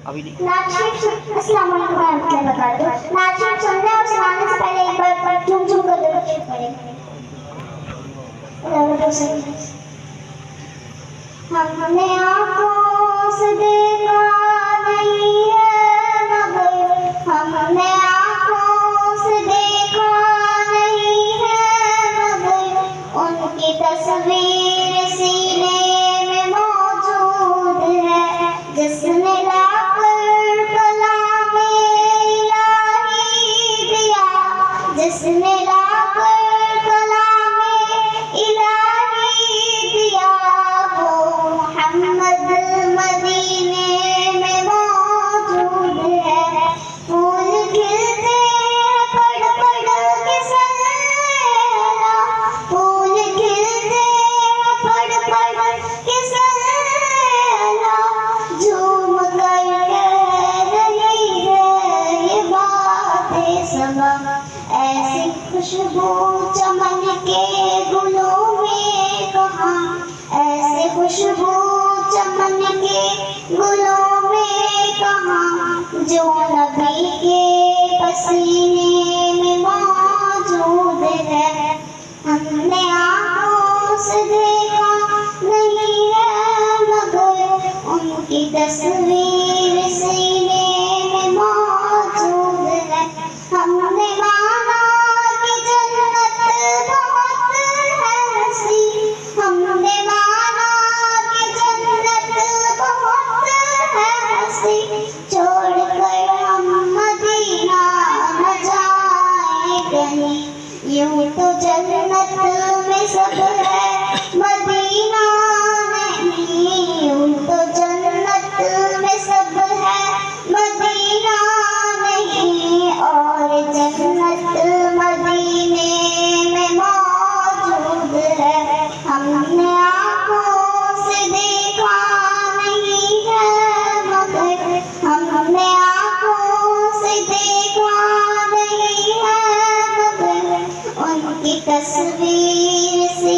अभी नहीं। अस्सलाम वालेकुम रहमतुल्लाहि व बरकातहू। नाज़रीन सुन रहे हैं और सुनाने से पहले एक बार झूम झूम कर दरूद शरीफ पढ़ेंगे। हमने आँखों से देखा नहीं है मगर, हमने आँखों से देखा नहीं है मगर, उनकी तस्वीर सीने में मौजूद है। जिसने लाकर कलामे इलाही दिया, जिसने लाकर कलामे इलाही दिया, वो मोहम्मद मदीने में मौजूद है। फूल खिलते हैं पढ़ पढ़ के सल्ला, फूल खिलते हैं पढ़ पढ़ के सल्ला, झूम कर कह रही है ये बातें सबा। ऐसी खुशबू चमन के गुलों में कहाँ, ऐसे खुशबू चमन के गुलों में कहाँ, जो नबी के पसीने में मौजूद है। हमने आँखों से देखा नहीं है मगर, उनकी तस्वीर सीने में मौजूद है। हमने माना कि जन्नत बहुत है हसी, हमने माना कि जन्नत बहुत है हसी, छोड़कर हम मदीना न जाए कहीं। यूं तो जन्नत में सब है मदीना नहीं, यूं तो जन्नत में सब है मदीना नहीं, और जन्नत मदीने में मौजूद है। हमने आँखों से देखा नहीं है मगर, हमने आँखों से देखा नहीं है मगर, उनकी तस्वीर से